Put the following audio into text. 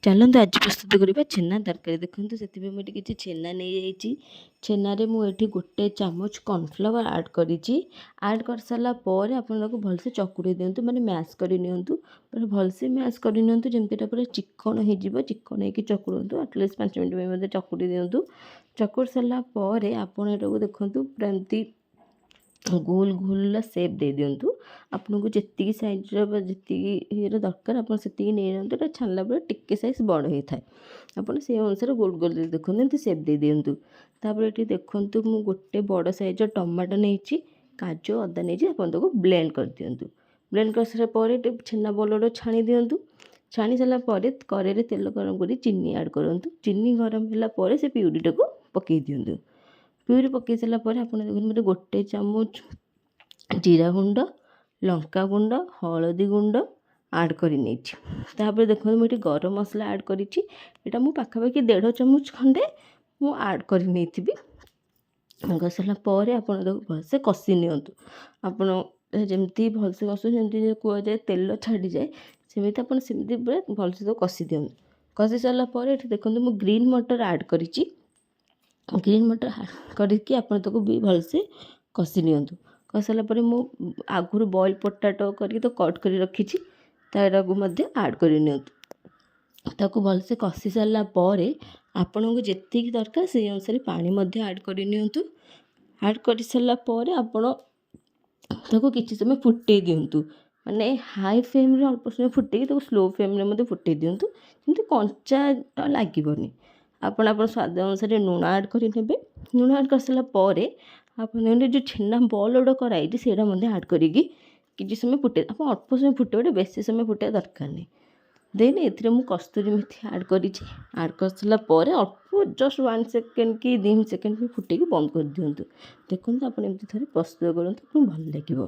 ଚାଲନ୍ତୁ ଆଜି ପ୍ରସ୍ତୁତ କରିବା ଛେନା ତରକାରୀ। ଦେଖନ୍ତୁ ସେଥିପାଇଁ ମୁଁ ଏଠି କିଛି ଛେନା ନେଇଯାଇଛି। ଛେନାରେ ମୁଁ ଏଠି 1 ଚାମଚ କର୍ଣ୍ଣଫ୍ଲାୱାର ଆଡ଼୍ କରିଛି। ଆଡ଼୍ କରିସାରିଲା ପରେ ଆପଣ ତାକୁ ଭଲସେ ଚକୁଡ଼ି ଦିଅନ୍ତୁ, ମାନେ ମ୍ୟାଶ୍ କରି ନିଅନ୍ତୁ। ପୁରା ଭଲସେ ମ୍ୟାଶ୍ କରି ନିଅନ୍ତୁ, ଯେମିତି ଏଇଟା ପୁରା ଚିକ୍କଣ ହେଇଯିବ। ଚିକ୍କଣ ହେଇକି ଚକୁଡ଼ନ୍ତୁ, ଆଟଲିଷ୍ଟ 5 ମିନିଟ୍ ପାଇଁ ମଧ୍ୟ ଚକୁଡ଼ି ଦିଅନ୍ତୁ। ଚକୁଡ଼ି ସାରିଲା ପରେ ଆପଣ ଏଟାକୁ ଦେଖନ୍ତୁ ପୁରା ଏମିତି ଗୋଲ ଗୋଲ ସେପ୍ ଦେଇ ଦିଅନ୍ତୁ। ଆପଣଙ୍କୁ ଯେତିକି ସାଇଜ୍ର ବା ଯେତିକି ଇଏର ଦରକାର ଆପଣ ସେତିକି ନେଇ ନିଅନ୍ତୁ। ଏଇଟା ଛାଣିଲା ପରେ ଟିକେ ସାଇଜ୍ ବଡ଼ ହେଇଥାଏ, ଆପଣ ସେଇ ଅନୁସାରେ ଗୋଲ ଗୋଲ ଦେଖନ୍ତୁ ଏମିତି ସେପ୍ ଦେଇ ଦିଅନ୍ତୁ। ତାପରେ ଏଠି ଦେଖନ୍ତୁ ମୁଁ 1 ବଡ଼ ସାଇଜ୍ର ଟମାଟୋ ନେଇଛି, କାଜୁ ଅଦା ନେଇଛି। ଆପଣ ତାକୁ ବ୍ଲେଣ୍ଡ କରିଦିଅନ୍ତୁ। ବ୍ଲେଣ୍ଡ କରିସାରିଲା ପରେ ଛେନା ବଲଡ଼ ଛାଣି ଦିଅନ୍ତୁ। ଛାଣି ସାରିଲା ପରେ କଡ଼େଇରେ ତେଲ ଗରମ କରି ଚିନି ଆଡ଼୍ କରନ୍ତୁ। ଚିନି ଗରମ ହେଲା ପରେ ସେ ପିଉରିଟାକୁ ପକାଇ ଦିଅନ୍ତୁ। ପିଉରି ପକାଇ ସାରିଲା ପରେ ଆପଣ ଦେଖନ୍ତୁ ମୋତେ 1 ଚାମଚ ଜିରା ଗୁଣ୍ଡ, ଲଙ୍କା ଗୁଣ୍ଡ, ହଳଦୀ ଗୁଣ୍ଡ ଆଡ଼୍ କରି ନେଇଛି। ତାପରେ ଦେଖନ୍ତୁ ମୁଁ ଏଠି ଗରମ ମସଲା ଆଡ଼୍ କରିଛି। ଏଇଟା ମୁଁ ପାଖାପାଖି 1.5 ଚାମଚ ଖଣ୍ଡେ ମୁଁ ଆଡ଼୍ କରି ନେଇଥିବି। କରିସାରିଲା ପରେ ଆପଣ ତାକୁ ଭଲସେ କଷି ନିଅନ୍ତୁ। ଆପଣ ଯେମିତି ଭଲସେ କଷୁଛନ୍ତି, ଯେମିତି କୁହାଯାଏ ତେଲ ଛାଡ଼ିଯାଏ, ସେମିତି ଆପଣ ସେମିତି ପୁରା ଭଲସେ ତାକୁ କଷି ଦିଅନ୍ତୁ। କଷି ସାରିଲା ପରେ ଏଠି ଦେଖନ୍ତୁ ମୁଁ ଗ୍ରୀନ୍ ମଟର ଆଡ଼୍ କରିଛି। ଗ୍ରୀନ୍ ମଟର ଆଡ଼୍ କରିକି ଆପଣ ତାକୁ ବି ଭଲସେ କଷି ନିଅନ୍ତୁ। କଷି ସାରିଲା ପରେ ମୁଁ ଆଗରୁ ବଏଲ୍ ପଟାଟୋ କରିକି ତ କଟ୍ କରି ରଖିଛି, ତାକୁ ମଧ୍ୟ ଆଡ଼୍ କରି ନିଅନ୍ତୁ। ତାକୁ ଭଲସେ କଷି ସାରିଲା ପରେ ଆପଣଙ୍କୁ ଯେତିକି ଦରକାର ସେଇ ଅନୁସାରେ ପାଣି ମଧ୍ୟ ଆଡ଼୍ କରି ନିଅନ୍ତୁ। ଆଡ଼୍ କରି ସାରିଲା ପରେ ଆପଣ ତାକୁ କିଛି ସମୟ ଫୁଟେଇ ଦିଅନ୍ତୁ, ମାନେ ହାଇ ଫ୍ଲେମ୍ରେ ଅଳ୍ପ ସମୟ ଫୁଟେଇକି ତାକୁ ସ୍ଲୋ ଫ୍ଲେମ୍ରେ ମଧ୍ୟ ଫୁଟେଇ ଦିଅନ୍ତୁ, ଯେମିତି କଞ୍ଚା ଲାଗିବନି। ଆପଣ ସ୍ୱାଦ ଅନୁସାରେ ଲୁଣ ଆଡ଼୍ କରି ନେବେ। ଲୁଣ ଆଡ଼୍ କରିସାରିଲା ପରେ ଆପଣ ଯେଉଁ ଛେନା ବଲଡ଼ କରାହେଇଛି ସେଇଟା ମଧ୍ୟ ଆଡ଼୍ କରିକି କିଛି ସମୟ ଫୁଟେଇ, ଆପଣ ଅଳ୍ପ ସମୟ ଫୁଟେଇବେ, ବେଶୀ ସମୟ ଫୁଟେଇବା ଦରକାର ନାହିଁ। ଦେନ୍ ଏଥିରେ ମୁଁ କସ୍ତୁରୀ ମେଥି ଆଡ଼୍ କରିଛି। ଆଡ଼୍ କରିସାରିଲା ପରେ ଅଳ୍ପ ଜଷ୍ଟ 1 ସେକେଣ୍ଡ କି 2 ସେକେଣ୍ଡ ଫୁଟେଇକି ବନ୍ଦ କରିଦିଅନ୍ତୁ। ଦେଖନ୍ତୁ ଆପଣ ଏମିତି ଥରେ ପ୍ରସ୍ତୁତ କରନ୍ତୁ, ଆପଣଙ୍କୁ ଭଲ ଲାଗିବ।